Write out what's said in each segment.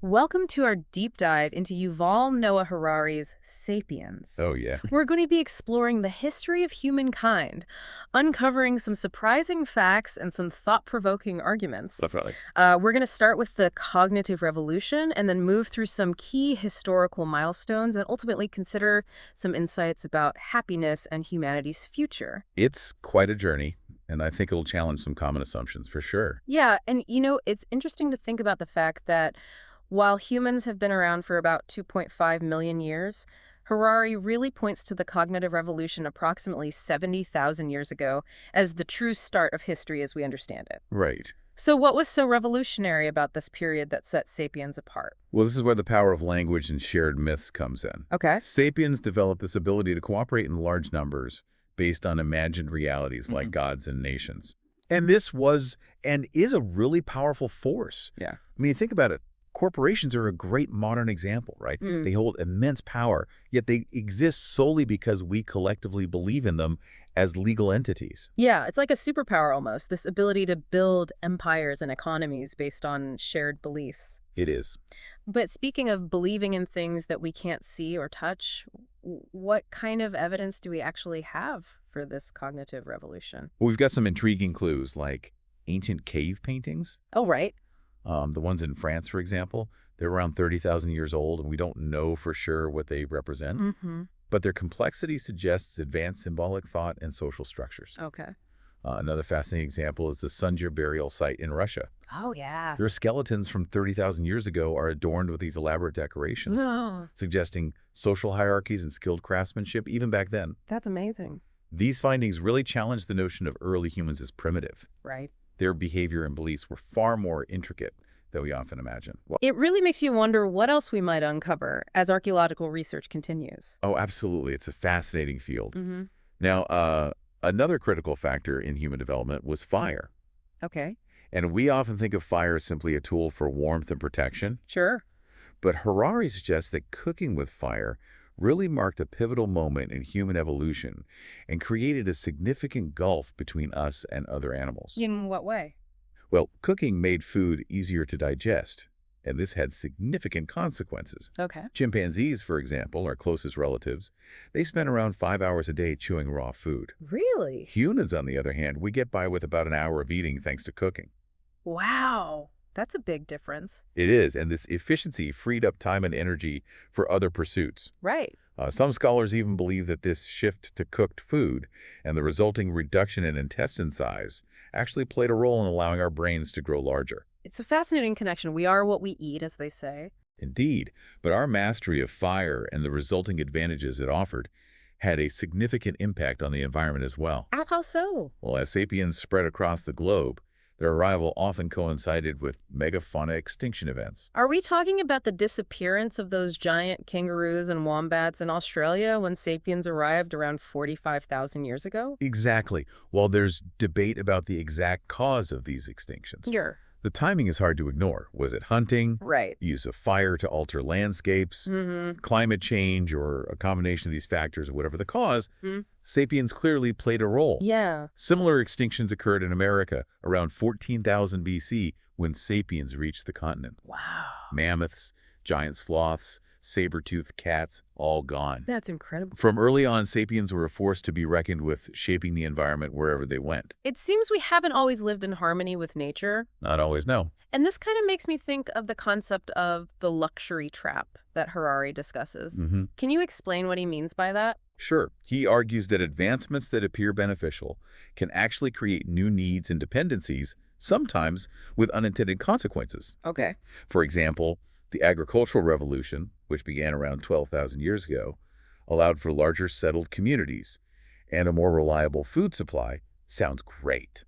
Welcome to our deep dive into Yuval Noah Harari's Sapiens. Oh, yeah. We're going to be exploring the history of humankind, uncovering some surprising facts and some thought-provoking arguments. Definitely. We're going to start with the cognitive revolution and then move through some key historical milestones and ultimately consider some insights about happiness and humanity's future. It's quite a journey, and I think it'll challenge some common assumptions for sure. Yeah, and it's interesting to think about the fact that while humans have been around for about 2.5 million years, Harari really points to the cognitive revolution approximately 70,000 years ago as the true start of history as we understand it. Right. So what was so revolutionary about this period that set Sapiens apart? Well, this is where the power of language and shared myths comes in. Okay. Sapiens developed this ability to cooperate in large numbers based on imagined realities like gods and nations. And this was and is a really powerful force. Yeah. I mean, think about it. Corporations are a great modern example, right? They hold immense power, yet they exist solely because we collectively believe in them as legal entities. Yeah, it's like a superpower almost, this ability to build empires and economies based on shared beliefs. It is. But speaking of believing in things that we can't see or touch, what kind of evidence do we actually have for this cognitive revolution? Well, we've got some intriguing clues like ancient cave paintings. Oh, right. The ones in France, for example, they're around 30,000 years old, and we don't know for sure what they represent. But their complexity suggests advanced symbolic thought and social structures. Okay. Another fascinating example is the Sunja burial site in Russia. Oh, yeah. Their skeletons from 30,000 years ago are adorned with these elaborate decorations, Oh, suggesting social hierarchies and skilled craftsmanship even back then. that's amazing. These findings really challenge the notion of early humans as primitive. Right. Their behavior and beliefs were far more intricate than we often imagine. It really makes you wonder what else we might uncover as archaeological research continues. Oh, absolutely. It's a fascinating field. Mm-hmm. Now, another critical factor in human development was fire. Okay. And we often think of fire as simply a tool for warmth and protection. Sure. But Harari suggests that cooking with fire really marked a pivotal moment in human evolution and created a significant gulf between us and other animals. In what way? Well, cooking made food easier to digest, and this had significant consequences. Okay. Chimpanzees, for example, our closest relatives, they spend around 5 hours a day chewing raw food. Really? Humans, on the other hand, we get by with about an hour of eating thanks to cooking. Wow. That's a big difference. It is, and this efficiency freed up time and energy for other pursuits. Right. Some scholars even believe that this shift to cooked food and the resulting reduction in intestine size actually played a role in allowing our brains to grow larger. It's a fascinating connection. We are what we eat, as they say. Indeed, but our mastery of fire and the resulting advantages it offered had a significant impact on the environment as well. How so? Well, as sapiens spread across the globe, their arrival often coincided with megafauna extinction events. Are we talking about the disappearance of those giant kangaroos and wombats in Australia when sapiens arrived around 45,000 years ago? Exactly. While there's debate about the exact cause of these extinctions, Sure. the timing is hard to ignore. Was it hunting, Right. use of fire to alter landscapes, climate change, or a combination of these factors, whatever the cause? Sapiens clearly played a role. Yeah. Similar extinctions occurred in America around 14,000 BC when sapiens reached the continent. Wow. Mammoths, giant sloths, saber-toothed cats, all gone. That's incredible. From early on, sapiens were a force to be reckoned with, shaping the environment wherever they went. It seems we haven't always lived in harmony with nature. Not always, no. And this kind of makes me think of the concept of the luxury trap that Harari discusses. Can you explain what he means by that? Sure. He argues that advancements that appear beneficial can actually create new needs and dependencies, sometimes with unintended consequences. Okay. For example, the agricultural revolution, which began around 12,000 years ago, allowed for larger settled communities and a more reliable food supply. Sounds great.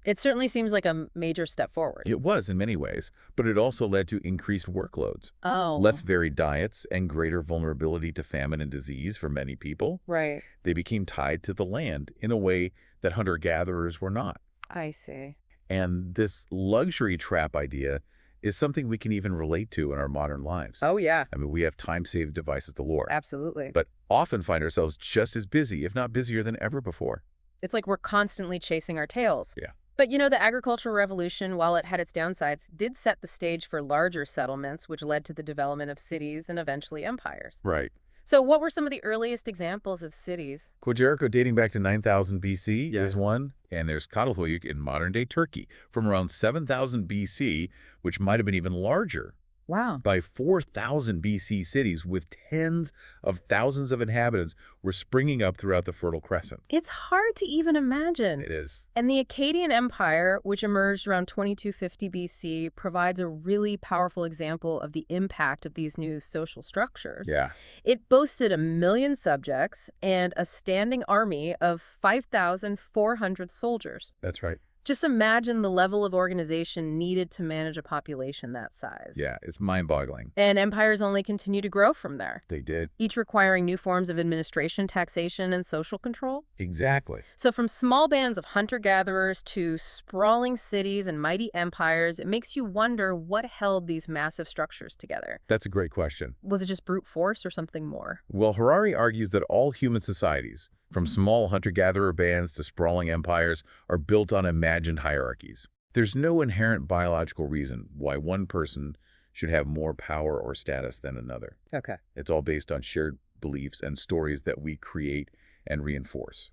It certainly seems like a major step forward. It was in many ways, but it also led to increased workloads, Oh. less varied diets, and greater vulnerability to famine and disease for many people. Right. They became tied to the land in a way that hunter-gatherers were not. I see. And this luxury trap idea is something we can even relate to in our modern lives. Oh, yeah. I mean, we have time-saved devices galore, Absolutely. but often find ourselves just as busy, if not busier than ever before. It's like we're constantly chasing our tails. Yeah. But the agricultural revolution, while it had its downsides, did set the stage for larger settlements, which led to the development of cities and eventually empires. Right. So what were some of the earliest examples of cities? Jericho dating back to 9000 BC Yeah. is one, and there's Catalhoyuk in modern-day Turkey from around 7000 BC, which might have been even larger. Wow. By 4000 BC, cities with tens of thousands of inhabitants were springing up throughout the Fertile Crescent. It's hard to even imagine. It is. And the Akkadian Empire, which emerged around 2250 BC, provides a really powerful example of the impact of these new social structures. Yeah. It boasted 1 million subjects and a standing army of 5,400 soldiers. That's right. Just imagine the level of organization needed to manage a population that size. Yeah, it's mind-boggling. And empires only continue to grow from there, They did. each requiring new forms of administration, taxation, and social control. Exactly. So from small bands of hunter-gatherers to sprawling cities and mighty empires, it makes you wonder what held these massive structures together. That's a great question. Was it just brute force or something more? Well, Harari argues that all human societies, from small hunter-gatherer bands to sprawling empires, are built on imagined hierarchies. There's no inherent biological reason why one person should have more power or status than another. Okay. It's all based on shared beliefs and stories that we create and reinforce.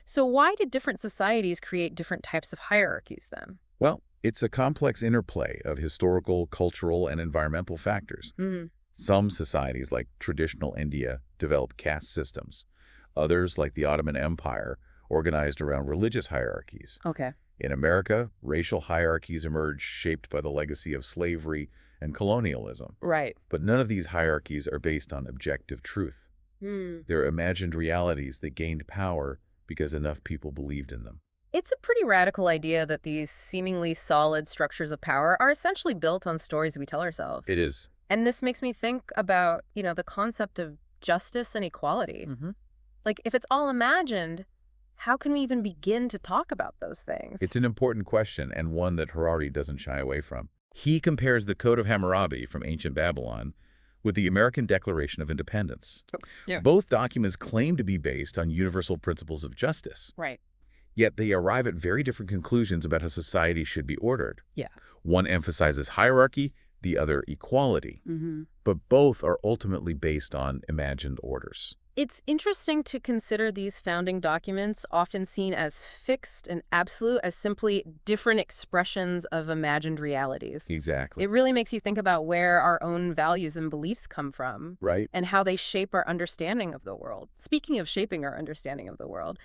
So why did different societies create different types of hierarchies then? Well, it's a complex interplay of historical, cultural, and environmental factors. Some societies, like traditional India, developed caste systems. Others, like the Ottoman Empire, organized around religious hierarchies. Okay. In America, racial hierarchies emerged shaped by the legacy of slavery and colonialism. Right. But none of these hierarchies are based on objective truth. They're imagined realities that gained power because enough people believed in them. It's a pretty radical idea that these seemingly solid structures of power are essentially built on stories we tell ourselves. It is. And this makes me think about, the concept of justice and equality. Like, if it's all imagined, how can we even begin to talk about those things? It's an important question, and one that Harari doesn't shy away from. He compares the Code of Hammurabi from ancient Babylon with the American Declaration of Independence. Yeah. Both documents claim to be based on universal principles of justice, Right. yet they arrive at very different conclusions about how society should be ordered. Yeah. One emphasizes hierarchy, the other equality, but both are ultimately based on imagined orders. It's interesting to consider these founding documents, often seen as fixed and absolute, as simply different expressions of imagined realities. Exactly. It really makes you think about where our own values and beliefs come from. Right? And how they shape our understanding of the world. Speaking of shaping our understanding of the world,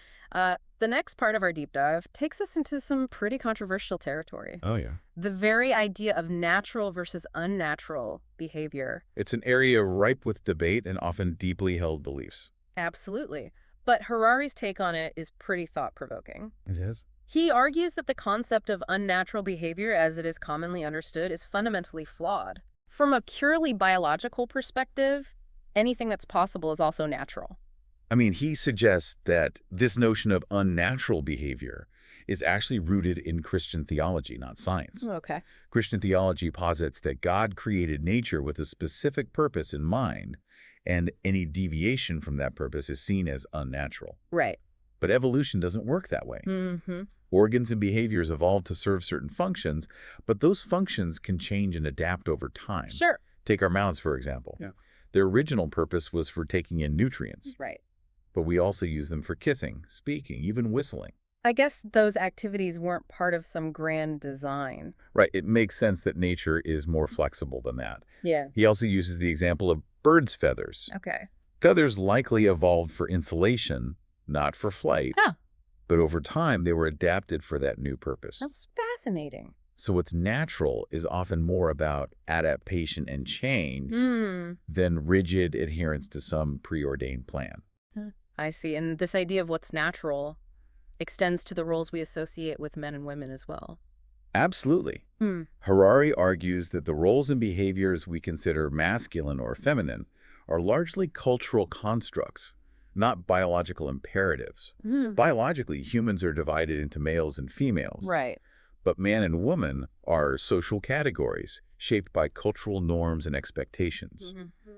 the next part of our deep dive takes us into some pretty controversial territory. Oh, yeah. The very idea of natural versus unnatural behavior. It's an area ripe with debate and often deeply held beliefs. Absolutely. But Harari's take on it is pretty thought-provoking. It is? He argues that the concept of unnatural behavior, as it is commonly understood, is fundamentally flawed. From a purely biological perspective, anything that's possible is also natural. I mean, he suggests that this notion of unnatural behavior is actually rooted in Christian theology, not science. Okay. Christian theology posits that God created nature with a specific purpose in mind, and any deviation from that purpose is seen as unnatural. Right. But evolution doesn't work that way. Organs and behaviors evolve to serve certain functions, but those functions can change and adapt over time. Sure. Take our mouths, for example. Yeah. Their original purpose was for taking in nutrients, Right. but we also use them for kissing, speaking, even whistling. I guess those activities weren't part of some grand design. Right, it makes sense that nature is more flexible than that. Yeah. He also uses the example of birds' feathers. Okay. Feathers likely evolved for insulation, not for flight. Huh. But over time, they were adapted for that new purpose. That's fascinating. So what's natural is often more about adaptation and change than rigid adherence to some preordained plan. I see. And this idea of what's natural extends to the roles we associate with men and women as well. Absolutely. Harari argues that the roles and behaviors we consider masculine or feminine are largely cultural constructs, not biological imperatives. Biologically, humans are divided into males and females. Right. But man and woman are social categories shaped by cultural norms and expectations.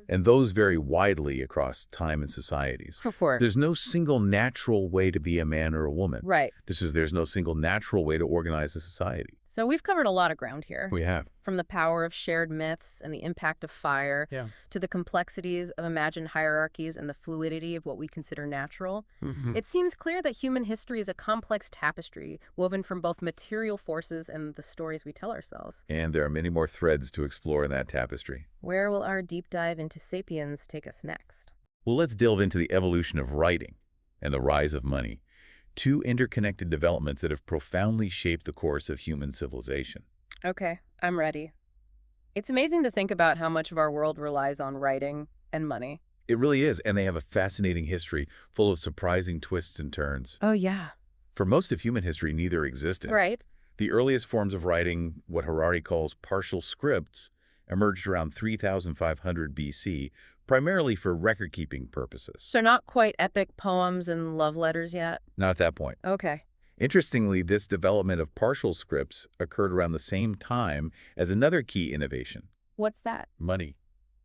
And those vary widely across time and societies. Of course. There's no single natural way to be a man or a woman. Right. Just as there's no single natural way to organize a society. So we've covered a lot of ground here. We have. From the power of shared myths and the impact of fire, to the complexities of imagined hierarchies and the fluidity of what we consider natural. It seems clear that human history is a complex tapestry woven from both material forces and the stories we tell ourselves. And there are many more threads to explore in that tapestry. Where will our deep dive into Sapiens take us next? Well, let's delve into the evolution of writing and the rise of money, two interconnected developments that have profoundly shaped the course of human civilization. Okay, I'm ready. It's amazing to think about how much of our world relies on writing and money. It really is, and they have a fascinating history full of surprising twists and turns. Oh, yeah. For most of human history, neither existed. Right. The earliest forms of writing, what Harari calls partial scripts, emerged around 3500 BC, primarily for record-keeping purposes. So not quite epic poems and love letters yet? Not at that point. Okay. Interestingly, this development of partial scripts occurred around the same time as another key innovation. What's that? Money.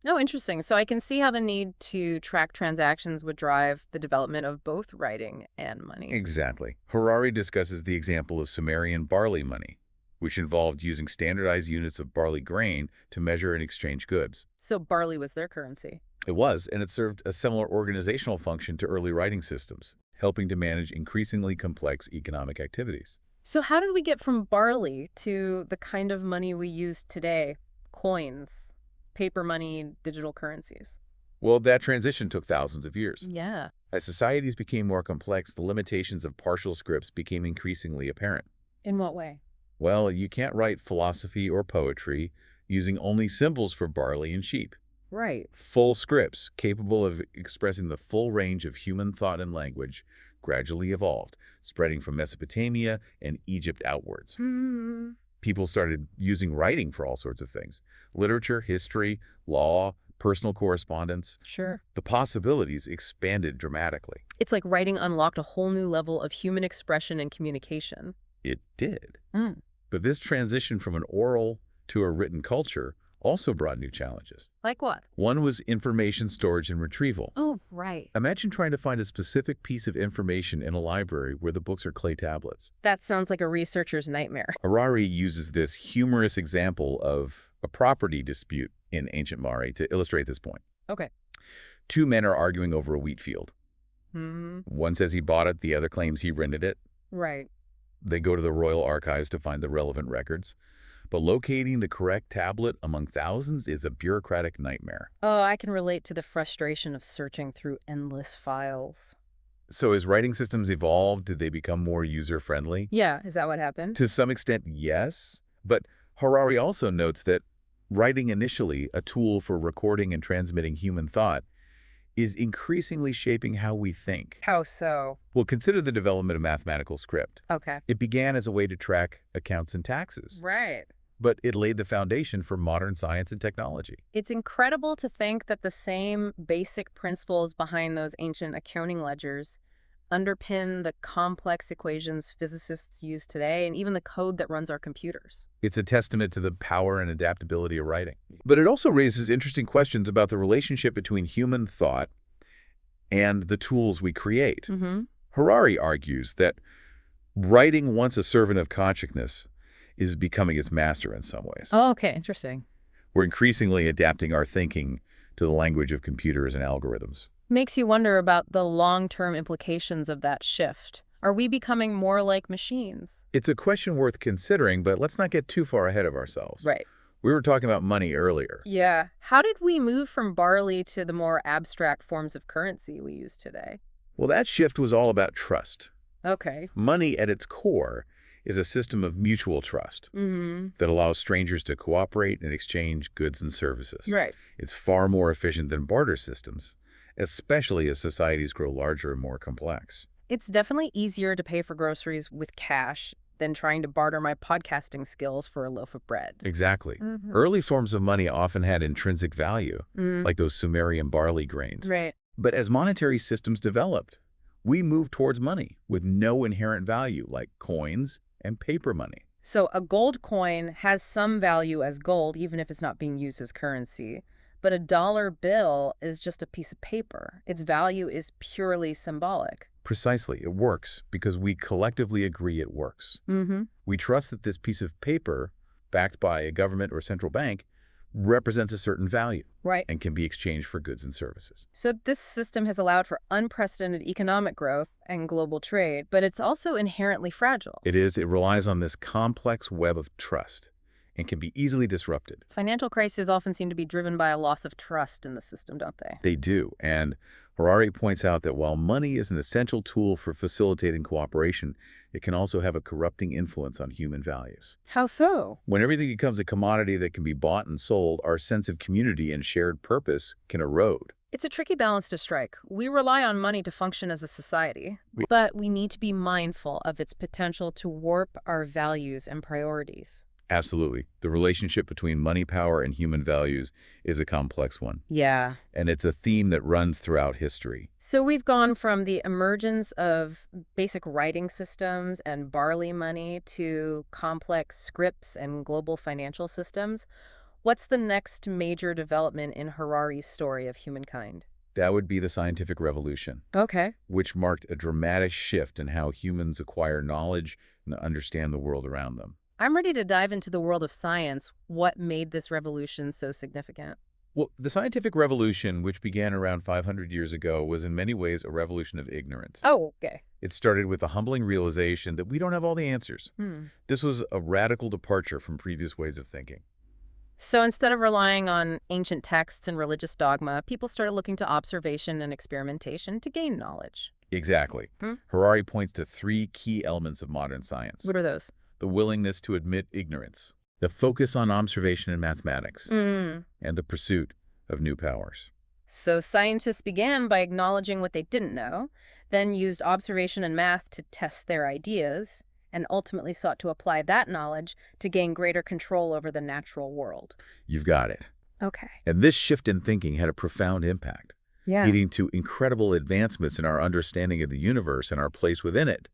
Oh, interesting. So I can see how the need to track transactions would drive the development of both writing and money. Exactly. Harari discusses the example of Sumerian barley money, which involved using standardized units of barley grain to measure and exchange goods. So barley was their currency. It was, and it served a similar organizational function to early writing systems, helping to manage increasingly complex economic activities. So how did we get from barley to the kind of money we use today? Coins, paper money, digital currencies. Well, that transition took thousands of years. Yeah. As societies became more complex, the limitations of partial scripts became increasingly apparent. In what way? Well, you can't write philosophy or poetry using only symbols for barley and sheep. Right. Full scripts, capable of expressing the full range of human thought and language, gradually evolved, spreading from Mesopotamia and Egypt outwards. People started using writing for all sorts of things: literature, history, law, personal correspondence. Sure. The possibilities expanded dramatically. It's like writing unlocked a whole new level of human expression and communication. It did. But this transition from an oral to a written culture also brought new challenges. Like what? One was information storage and retrieval. Oh, right. Imagine trying to find a specific piece of information in a library where the books are clay tablets. That sounds like a researcher's nightmare. Harari uses this humorous example of a property dispute in ancient Mari to illustrate this point. Okay. Two men are arguing over a wheat field. One says he bought it, the other claims he rented it. Right. They go to the royal archives to find the relevant records. But locating the correct tablet among thousands is a bureaucratic nightmare. Oh, I can relate to the frustration of searching through endless files. So as writing systems evolved, did they become more user-friendly? Yeah, is that what happened? To some extent, yes. But Harari also notes that writing, initially a tool for recording and transmitting human thought, is increasingly shaping how we think. How so? Well, consider the development of mathematical script. Okay. It began as a way to track accounts and taxes. Right. But it laid the foundation for modern science and technology. It's incredible to think that the same basic principles behind those ancient accounting ledgers underpin the complex equations physicists use today and even the code that runs our computers. It's a testament to the power and adaptability of writing. But it also raises interesting questions about the relationship between human thought and the tools we create. Harari argues that writing, once a servant of consciousness, is becoming its master in some ways. Oh, okay. Interesting. We're increasingly adapting our thinking to the language of computers and algorithms. Makes you wonder about the long-term implications of that shift. Are we becoming more like machines? It's a question worth considering, but let's not get too far ahead of ourselves. Right. We were talking about money earlier. Yeah. How did we move from barley to the more abstract forms of currency we use today? Well, that shift was all about trust. Okay. Money at its core is a system of mutual trust that allows strangers to cooperate and exchange goods and services. Right. It's far more efficient than barter systems, especially as societies grow larger and more complex. It's definitely easier to pay for groceries with cash than trying to barter my podcasting skills for a loaf of bread. Exactly. Early forms of money often had intrinsic value, like those Sumerian barley grains. Right. But as monetary systems developed, we moved towards money with no inherent value, like coins and paper money. So a gold coin has some value as gold, even if it's not being used as currency. But a dollar bill is just a piece of paper. Its value is purely symbolic. Precisely. It works because we collectively agree it works. Mm-hmm. We trust that this piece of paper, backed by a government or central bank, represents a certain value Right. and can be exchanged for goods and services. So this system has allowed for unprecedented economic growth and global trade, but it's also inherently fragile. It relies on this complex web of trust and can be easily disrupted. Financial crises often seem to be driven by a loss of trust in the system, don't they? They do. And Harari points out that while money is an essential tool for facilitating cooperation, it can also have a corrupting influence on human values. How so? When everything becomes a commodity that can be bought and sold, our sense of community and shared purpose can erode. It's a tricky balance to strike. We rely on money to function as a society, but we need to be mindful of its potential to warp our values and priorities. Absolutely. The relationship between money power and human values is a complex one. Yeah. And it's a theme that runs throughout history. So we've gone from the emergence of basic writing systems and barley money to complex scripts and global financial systems. What's the next major development in Harari's story of humankind? That would be the scientific revolution, Okay. which marked a dramatic shift in how humans acquire knowledge and understand the world around them. I'm ready to dive into the world of science. What made this revolution so significant? Well, the scientific revolution, which began around 500 years ago, was in many ways a revolution of ignorance. Oh, okay. It started with the humbling realization that we don't have all the answers. This was a radical departure from previous ways of thinking. So instead of relying on ancient texts and religious dogma, people started looking to observation and experimentation to gain knowledge. Exactly. Harari points to three key elements of modern science. What are those? The willingness to admit ignorance, the focus on observation and mathematics, and the pursuit of new powers. So scientists began by acknowledging what they didn't know, then used observation and math to test their ideas, and ultimately sought to apply that knowledge to gain greater control over the natural world. You've got it. Okay. And this shift in thinking had a profound impact, leading to incredible advancements in our understanding of the universe and our place within it.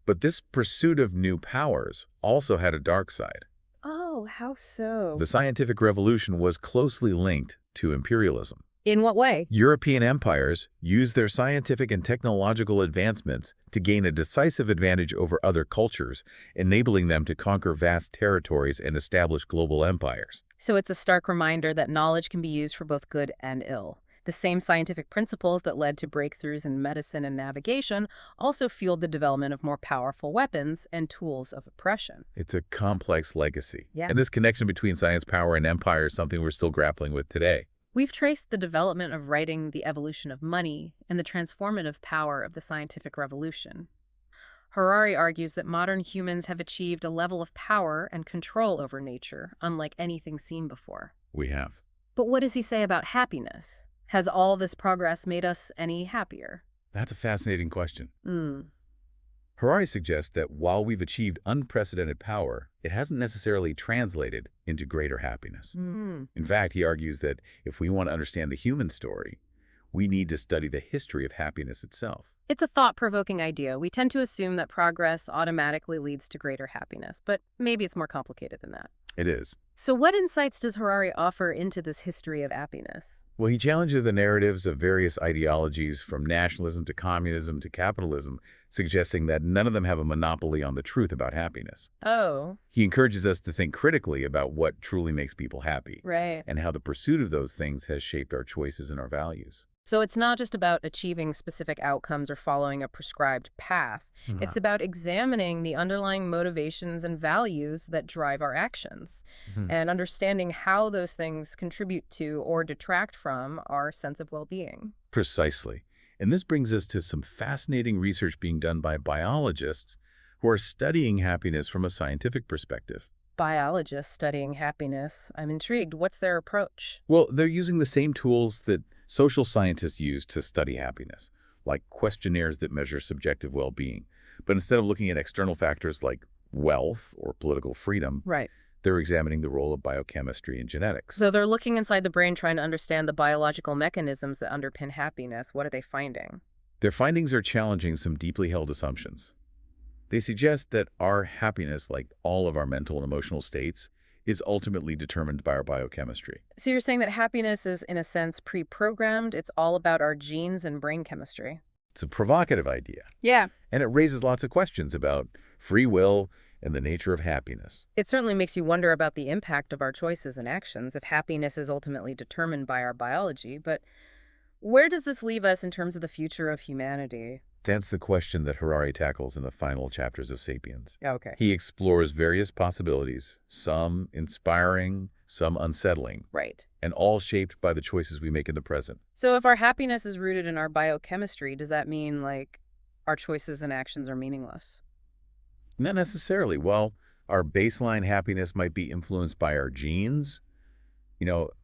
But this pursuit of new powers also had a dark side. Oh, how so? The scientific revolution was closely linked to imperialism. In what way? European empires used their scientific and technological advancements to gain a decisive advantage over other cultures, enabling them to conquer vast territories and establish global empires. So it's a stark reminder that knowledge can be used for both good and ill. The same scientific principles that led to breakthroughs in medicine and navigation also fueled the development of more powerful weapons and tools of oppression. It's a complex legacy. Yeah. And this connection between science, power, and empire is something we're still grappling with today. We've traced the development of writing, the evolution of money, and the transformative power of the scientific revolution. Harari argues that modern humans have achieved a level of power and control over nature unlike anything seen before. We have. But what does he say about happiness? Has all this progress made us any happier? That's a fascinating question. Harari suggests that while we've achieved unprecedented power, it hasn't necessarily translated into greater happiness. In fact, he argues that if we want to understand the human story, we need to study the history of happiness itself. It's a thought-provoking idea. We tend to assume that progress automatically leads to greater happiness, but maybe it's more complicated than that. It is. So what insights does Harari offer into this history of happiness? Well, he challenges the narratives of various ideologies from nationalism to communism to capitalism, suggesting that none of them have a monopoly on the truth about happiness. Oh. He encourages us to think critically about what truly makes people happy, Right. and how the pursuit of those things has shaped our choices and our values. So it's not just about achieving specific outcomes or following a prescribed path. It's about examining the underlying motivations and values that drive our actions and understanding how those things contribute to or detract from our sense of well-being. Precisely. And this brings us to some fascinating research being done by biologists who are studying happiness from a scientific perspective. Biologists studying happiness. I'm intrigued. What's their approach? Well, they're using the same tools that social scientists use to study happiness, like questionnaires that measure subjective well-being. But instead of looking at external factors like wealth or political freedom, Right. they're examining the role of biochemistry and genetics. So they're looking inside the brain trying to understand the biological mechanisms that underpin happiness. What are they finding? Their findings are challenging some deeply held assumptions. They suggest that our happiness, like all of our mental and emotional states, is ultimately determined by our biochemistry. So you're saying that happiness is, in a sense, pre-programmed? It's all about our genes and brain chemistry? It's a provocative idea, Yeah. and it raises lots of questions about free will and the nature of happiness. It certainly makes you wonder about the impact of our choices and actions if happiness is ultimately determined by our biology. But where does this leave us in terms of the future of humanity? That's the question that Harari tackles in the final chapters of Sapiens. Okay. He explores various possibilities, some inspiring, some unsettling, Right. and all shaped by the choices we make in the present. So if our happiness is rooted in our biochemistry, does that mean, like, our choices and actions are meaningless? Not necessarily. While our baseline happiness might be influenced by our genes,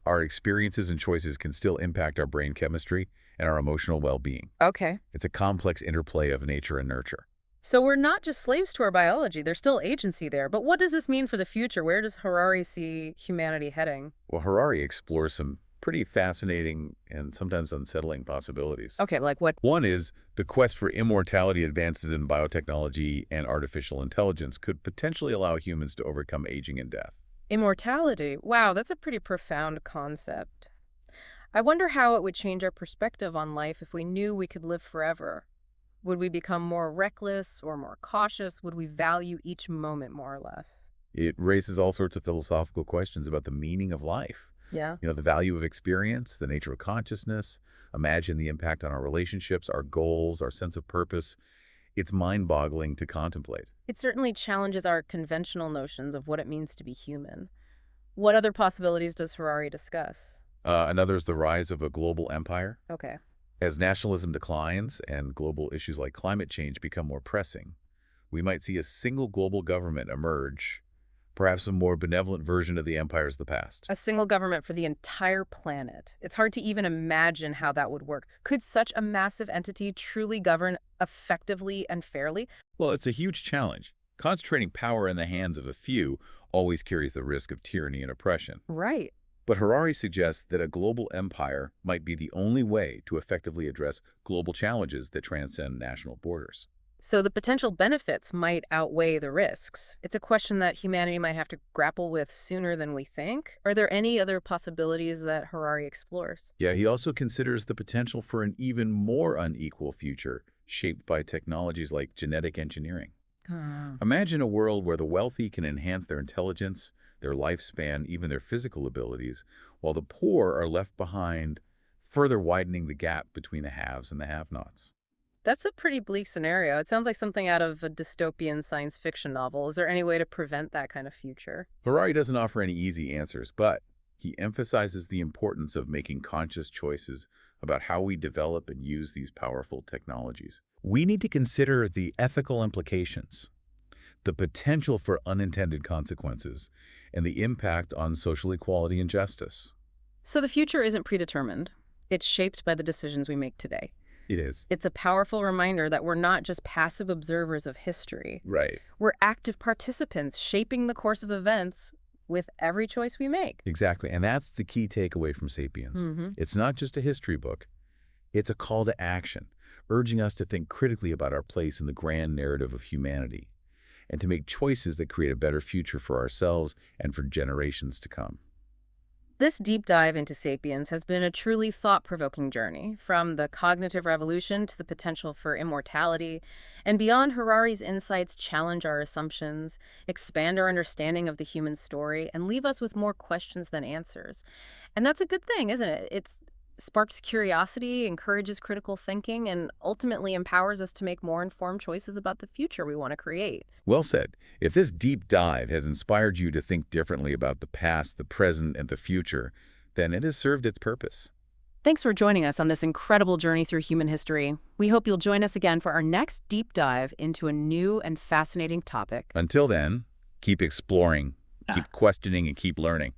our experiences and choices can still impact our brain chemistry and our emotional well-being. Okay. It's a complex interplay of nature and nurture. So we're not just slaves to our biology. There's still agency there. But what does this mean for the future? Where does Harari see humanity heading? Well, Harari explores some pretty fascinating and sometimes unsettling possibilities. Okay, like what? One is the quest for immortality. Advances in biotechnology and artificial intelligence could potentially allow humans to overcome aging and death. Immortality. Wow, that's a pretty profound concept. I wonder how it would change our perspective on life if we knew we could live forever. Would we become more reckless or more cautious? Would we value each moment more or less? It raises all sorts of philosophical questions about the meaning of life. Yeah. The value of experience, the nature of consciousness. Imagine the impact on our relationships, our goals, our sense of purpose. It's mind-boggling to contemplate. It certainly challenges our conventional notions of what it means to be human. What other possibilities does Harari discuss? Another is the rise of a global empire. Okay. As nationalism declines and global issues like climate change become more pressing, we might see a single global government emerge, perhaps a more benevolent version of the empires of the past. A single government for the entire planet. It's hard to even imagine how that would work. Could such a massive entity truly govern effectively and fairly? Well, it's a huge challenge. Concentrating power in the hands of a few always carries the risk of tyranny and oppression. Right. But Harari suggests that a global empire might be the only way to effectively address global challenges that transcend national borders. So the potential benefits might outweigh the risks. It's a question that humanity might have to grapple with sooner than we think. Are there any other possibilities that Harari explores? Yeah, he also considers the potential for an even more unequal future shaped by technologies like genetic engineering. Ah. Imagine a world where the wealthy can enhance their intelligence, their lifespan, even their physical abilities, while the poor are left behind, further widening the gap between the haves and the have-nots. That's a pretty bleak scenario. It sounds like something out of a dystopian science fiction novel. Is there any way to prevent that kind of future? Harari doesn't offer any easy answers, but he emphasizes the importance of making conscious choices about how we develop and use these powerful technologies. We need to consider the ethical implications, the potential for unintended consequences, and the impact on social equality and justice. So the future isn't predetermined. It's shaped by the decisions we make today. It is. It's a powerful reminder that we're not just passive observers of history. Right. We're active participants shaping the course of events with every choice we make. Exactly. And that's the key takeaway from Sapiens. It's not just a history book. It's a call to action, urging us to think critically about our place in the grand narrative of humanity and to make choices that create a better future for ourselves and for generations to come. This deep dive into Sapiens has been a truly thought-provoking journey, from the cognitive revolution to the potential for immortality, and beyond. Harari's insights challenge our assumptions, expand our understanding of the human story, and leave us with more questions than answers. And that's a good thing, isn't it? It sparks curiosity, encourages critical thinking, and ultimately empowers us to make more informed choices about the future we want to create. Well said. If this deep dive has inspired you to think differently about the past, the present, and the future, then it has served its purpose. Thanks for joining us on this incredible journey through human history. We hope you'll join us again for our next deep dive into a new and fascinating topic. Until then, keep exploring, keep questioning, and keep learning.